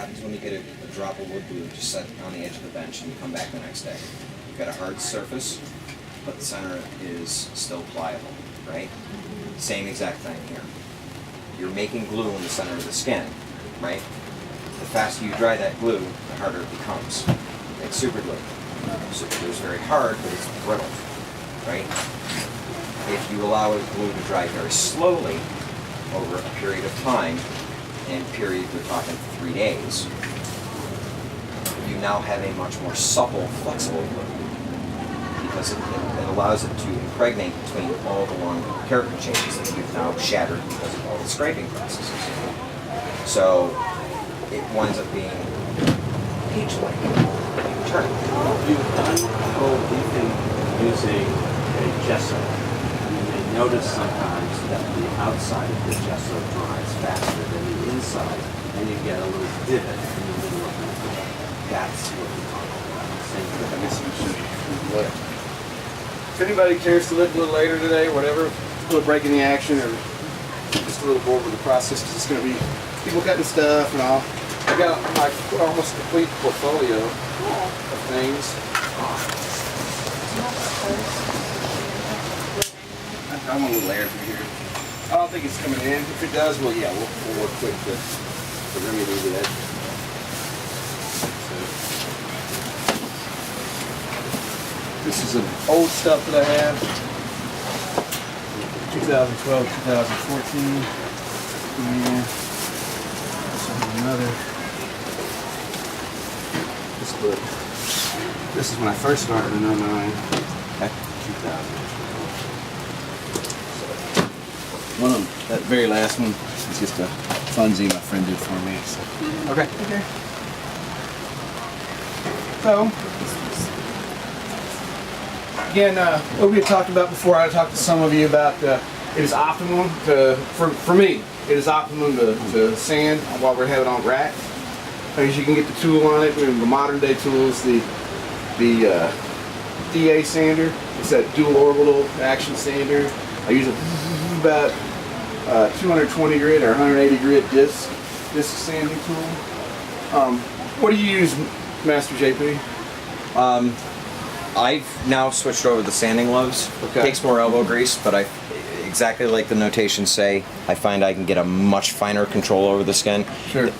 happens when you get a drop of wood glue just set on the edge of the bench and you come back the next day? You've got a hard surface, but the center is still pliable, right? Same exact thing here. You're making glue in the center of the skin, right? The faster you dry that glue, the harder it becomes. Like super glue. Super glue is very hard, but it's brittle, right? If you allow a glue to dry very slowly over a period of time, and period we're talking 3 days, you now have a much more supple, flexible glue because it allows it to impregnate between all the long character changes that you've now shattered because of all the scraping processes. So it winds up being peach-like. You can turn it. You've done the whole leafing using a gesso. You may notice sometimes that the outside of the gesso dries faster than the inside, and you get a little divot in the middle of the glue. That's what we're talking about. Same thing. I guess we should look. If anybody cares to look a little later today, whatever, a little break in the action or just a little bored with the process, because it's going to be people cutting stuff and all. I got my almost complete portfolio of things. I want a little air through here. I don't think it's coming in. If it does, well, yeah, we'll work quick to remedy that. This is some old stuff that I have. 2012, 2014. Yeah. This is another. This book. This is when I first started in 09. Okay. 2012. One of them, that very last one, is just a funsy my friend did for me. So. Okay. Okay. So, again, what we had talked about before, I talked to some of you about it is optimum for me, it is optimum to sand while we're having it on rack. Because you can get the tool on it, the modern day tools, the DA sander. It's that dual orbital action sander. I use about 220 grit or 180 grit disc sanding tool. What do you use, Master JP? I've now switched over to the sanding loaves. Okay. Takes more elbow grease, but exactly like the notations say, I find I can get a much finer control over the skin. Sure.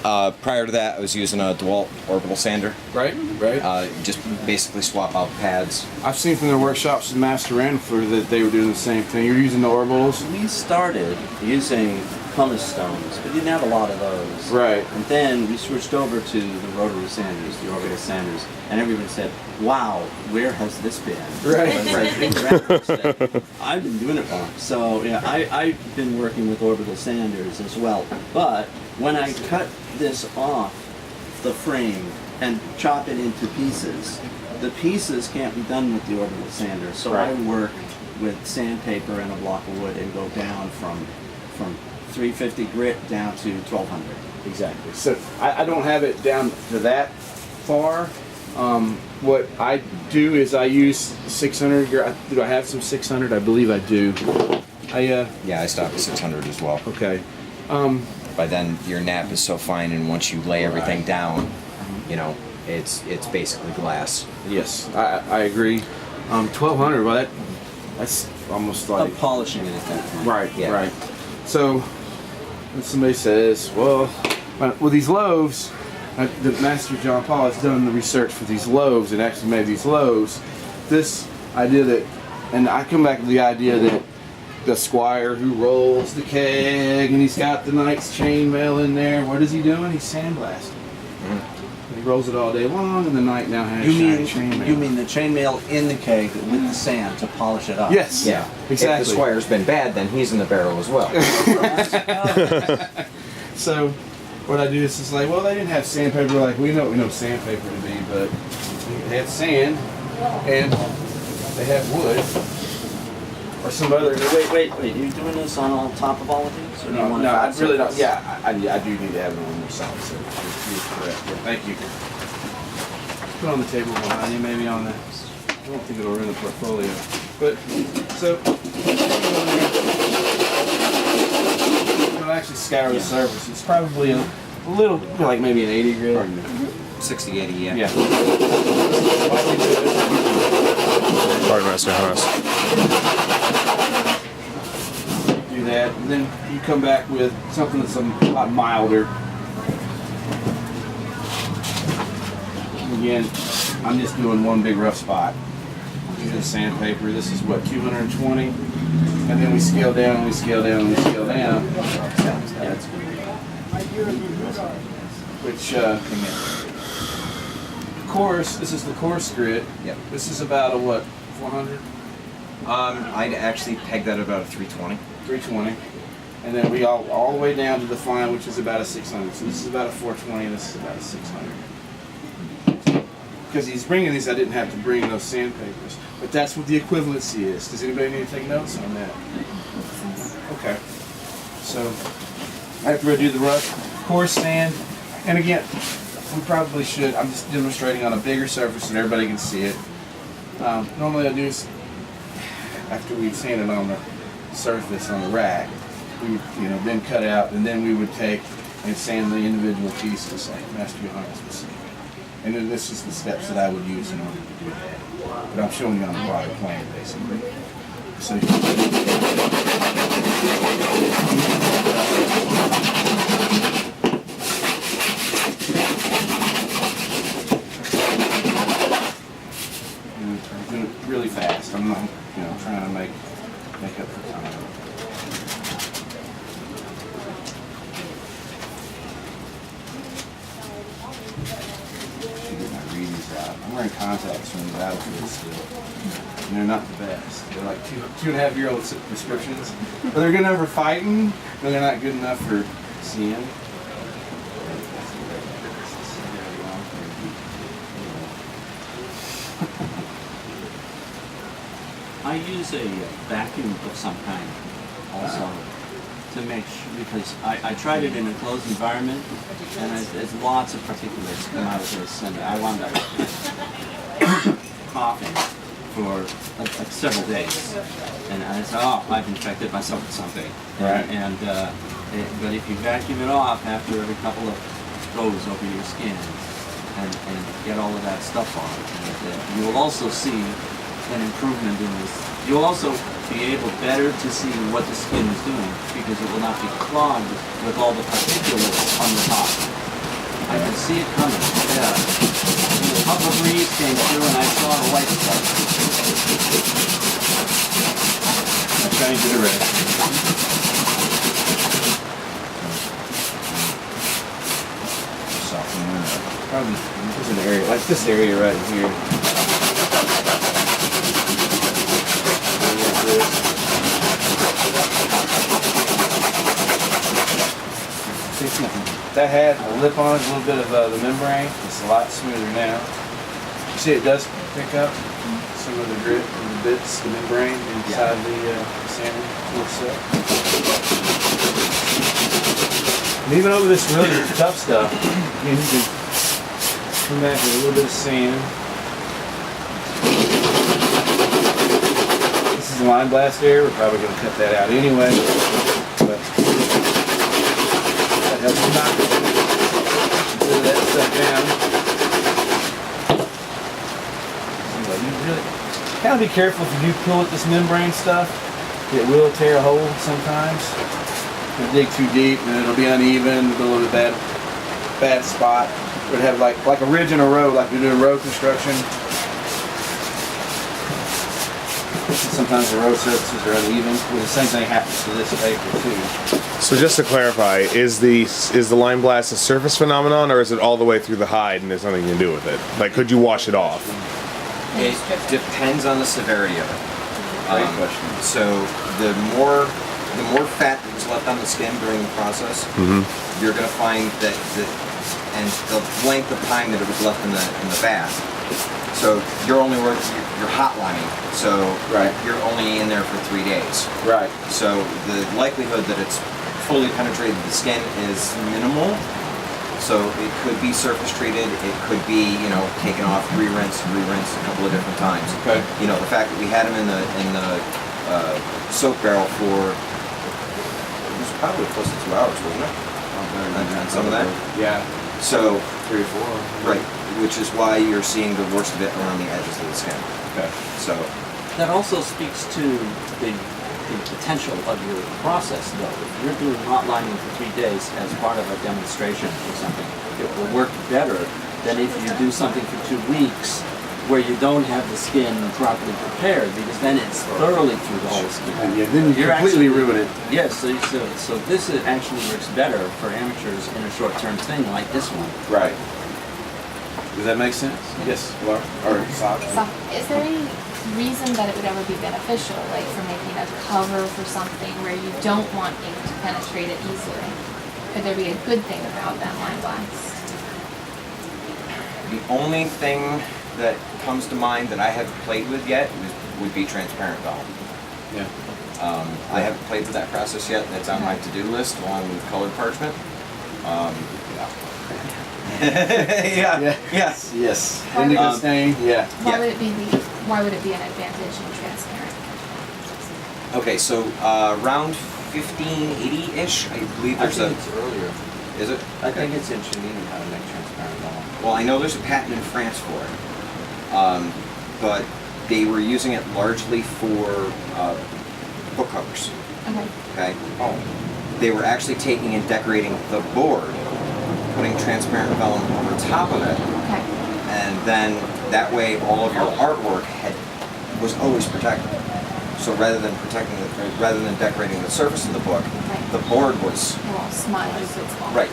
Prior to that, I was using a DeWalt orbital sander. Right, right. Just basically swap out pads. I've seen from their workshops in Master Ranfler that they were doing the same thing. You're using the orbitals? We started using pumice stones, but didn't have a lot of those. Right. And then we switched over to the rotary sanders, the orbital sanders, and everyone said, "Wow, where has this been?" Right. I've been doing it wrong. So yeah, I've been working with orbital sanders as well. But when I cut this off the frame and chop it into pieces, the pieces can't be done with the orbital sander. So Right. I work with sandpaper and a block of wood and go down from 350 grit down to 1200. Exactly. So I don't have it down to that far. What I do is I use 600. Do I have some 600? I believe I do. Yeah, I stopped at 600 as well. Okay. By then, your nap is so fine, and once you lay everything down, you know, it's basically glass. Yes, I agree. 1200. Well, that's almost like Polishing it at that point. right. Yeah. Right. So when somebody says, "Well, with these loaves," the Master John Paul has done the research for these loaves and actually made these loaves. This idea that, and I come back to the idea that the squire who rolls the keg and he's got the knight's chainmail in there. What is he doing? He's sandblasting. He rolls it all day long, and the knight now has shiny chainmail. You mean the chainmail in the keg with the sand to polish it up? Yes. Yeah, Exactly. If the squire's been bad, then he's in the barrel as well. So what I do is it's like, well, they didn't have sandpaper. Like we know sandpaper to be, but they had sand and they had wood or some other. Wait. Are you doing this on top of all of these? Or do you No, want no, to I really don't. Yeah, I do need to have it on your side. So you're correct. Yeah, thank you. Put it on the table behind you, maybe on the. I don't think it'll ruin the portfolio. But so I'll actually scour the surface. It's probably A little, like maybe an 80 grit. 60, 80, yeah. Yeah. Pardon, Master Haas. Do that, and then you come back with something that's a lot milder. Again, I'm just doing one big rough spot. Use the sandpaper. This is what, 220, and then we scale down, and we scale down, and we scale down. Yeah, it's good. Which, coarse. This is the coarse grit. Yep. This is about a what, 400, I'd actually peg that about a 320. 320, and then we all the way down to the fine, which is about a 600. So this is about a 420, and this is about a 600. Because he's bringing these, I didn't have to bring those sandpapers. But that's what the equivalency is. Does anybody need to take notes on that? Okay. So, after I do the rough, coarse sand, and again, we probably should, I'm just demonstrating on a bigger surface so that everybody can see it. Normally I do is, after we've sanded on the surface on the rack, we would, then cut out, and then we would take and sand the individual pieces like Master Johannes was saying. And then this is the steps that I would use in order to do that. But I'm showing you on a broader plan, basically. So I'm doing it really fast. I'm not, trying to make up for time. I'm wearing contacts from the battlefield still. And they're not the best. They're like 2.5-year-old prescriptions. But they're good enough for fighting, but they're not good enough for seeing. I use a vacuum of some kind also to make sure, because I tried it in a closed environment and there's lots of particulates come out of this, and I wound up coughing for like several days. And I said, oh, I've infected myself with something. Right. But if you vacuum it off after every couple of goes over your skin and get all of that stuff off, you will also see an improvement in this. You'll also be able better to see what the skin is doing because it will not be clogged with all the particulates on the top. I could see it coming. Yeah. A couple of breeze came through and I saw the white stuff. I changed it already. Soften it up. Probably there's an area like this area right here. That had a lip on it, a little bit of the membrane. It's a lot smoother now. You see it does pick up some of the grit and the bits, the membrane inside the salmon itself. And even over this really tough stuff, you can come back with a little bit of sand. This is the line blast area. We're probably going to cut that out anyway. But that helps you knock that stuff down. Anyway, you really kind of be careful if you do pull at this membrane stuff. It will tear a hole sometimes. If you dig too deep, and it'll be uneven. It'll be a bad spot. It would have like a ridge in a road, like you're doing road construction. Sometimes the road surfaces are uneven. Well, the same thing happens to this paper too. So just to clarify, is the line blast a surface phenomenon, or is it all the way through the hide and there's nothing you can do with it? Like, could you wash it off? It depends on the severity of it. Great question. So the more fat that was left on the skin during the process, you're going to find that and the length of time that it was left in the bath. So you're hot lining. So you're only in there for 3 days. Right. So the likelihood that it's fully penetrated the skin is minimal. So it could be surface treated. It could be, taken off, re-rinsed a couple of different times. Okay. The fact that we had them in the soap barrel for, it was probably close to 2 hours, wasn't it? on some of that. Yeah, So, 3 or 4. right, which is why you're seeing the worst of it around the edges of the skin. Okay. So, That also speaks to the potential of your process, though. If you're doing hot lining for 3 days as part of a demonstration or something, it will work better than if you do something for 2 weeks where you don't have the skin properly prepared, because then it's thoroughly through the whole skin. Yeah, then you You're completely actually- ruin it. Yes, so this actually works better for amateurs in a short-term thing like this one. Right. Does that make sense? Yes, Laura? Or Sasha? So, is there any reason that it would ever be beneficial, like for making a cover for something where you don't want ink to penetrate it easily? Could there be a good thing about that line blast? the only thing that comes to mind that I haven't played with yet would be transparent vellum. Yeah. I haven't played with that process yet. That's on my to-do list along with colored parchment. Yeah. Yes. Yes. Why Indigo would- stain. Yeah. Why Yeah. why would it be an advantage in transparent? Okay, so around 1580-ish, I believe I there's think it's earlier. Is it? I think it's in Cellini how to make transparent vellum. Well, I know there's a patent in France for it, but they were using it largely for book covers. Okay. Okay. They were actually taking and decorating the board, putting transparent vellum over top of it, Okay. and then that way all of your artwork was always protected. So rather than decorating the surface of the book, Right. the board was It won't smudge if it's long. right.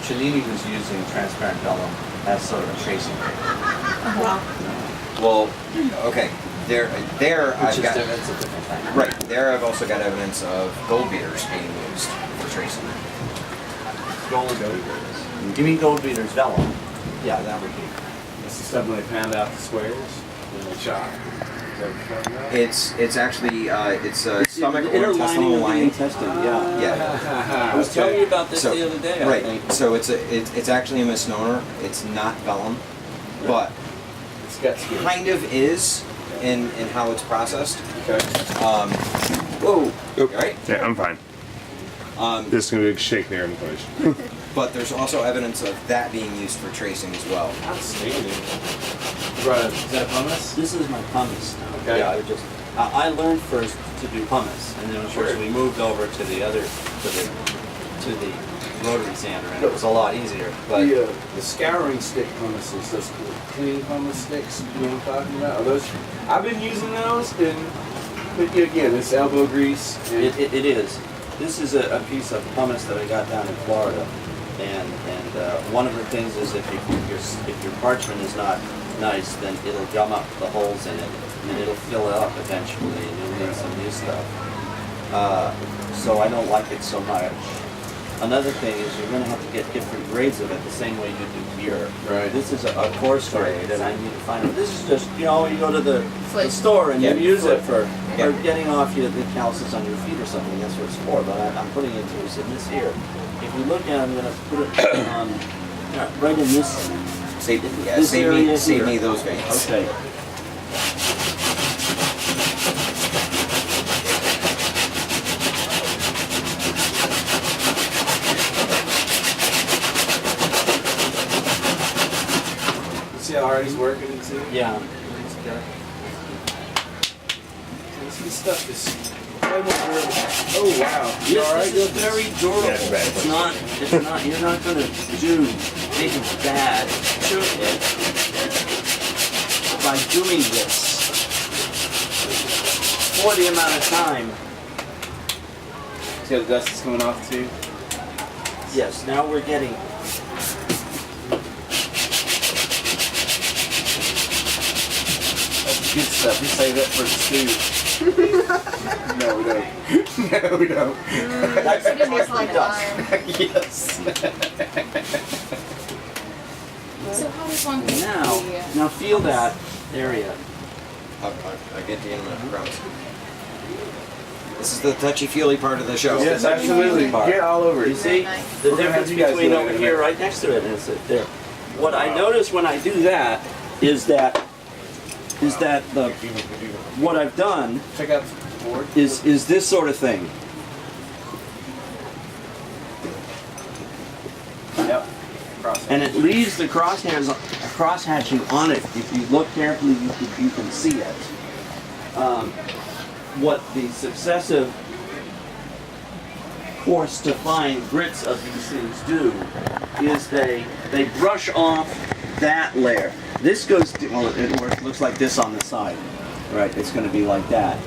Cellini was using transparent vellum as sort of a tracing paper, Okay. Well, okay. There which I've is got it's a different thing. right there. I've also got evidence of gold beaters being used for tracing. Gold beaters. You mean gold beaters vellum? Yeah, that would be. This is something they pound out the squares and they chop. Is that what you're talking about? It's actually it's a stomach The inner or intestinal lining of the lining. intestine, yeah. Yeah. I was telling you about this So- the other day, I Right. think. So it's actually a misnomer. It's not vellum, but It's got skin. kind of is in how it's processed. Okay. Whoa. Oop. All right. Yeah, I'm fine. This is gonna be a shake there in place. But there's also evidence of that being used for tracing as well. Outstanding. Right. Is that pumice? This is my pumice now. Okay. Yeah, I learned first to do pumice, and then of course Sure. we moved over to the rotary sander, and it was a lot easier. But The scouring stick pumices, those clean pumice sticks, you know what I'm talking about? Are those? I've been using those, but again, it's elbow grease. And it is. This is a piece of pumice that I got down in Florida, and one of the things is if your parchment is not nice, then it'll gum up the holes in it, and it'll fill it up eventually, and you'll need some new stuff. So I don't like it so much. Another thing is you're going to have to get different grades of it the same way you do beer. Right. This is a coarse grade, and I need to find it. This is just, you go to the Foot. store and Yeah, you use it for Yeah. getting off the calluses on your feet or something. That's what it's for. But I'm putting it in this here. If you look at it, I'm going to put it right in this. This area Save here. me those veins. Okay. see how hard he's working it too? Yeah. This stuff is way more durable. Oh wow. You Yes, alright? this is very durable. Yeah, it's bad. It's not, you're not going to do anything bad to it by doing this for the amount of time. See how the dust is coming off too? Yes, now we're getting. That's good stuff. We save that for the stew. No, we don't. No, we don't. That's It tastes like it does. iron. Yes. So how does one pick Now feel that area. I'll get to you in a minute, I promise. This is the touchy-feely part of the show. Yes, absolutely. Get all over You it. see Nice. the We're gonna have difference you guys between do it over in a here, minute. right next to it, and it's there. What I notice when I do that is that what I've done Check out the board. is this sort of thing. and it leaves the cross-hatching on it. If you look carefully, you can see it. What the successive coarse to fine grits of these things do is they brush off that layer. This goes to, well, it looks like this on the side, right? It's going to be like that.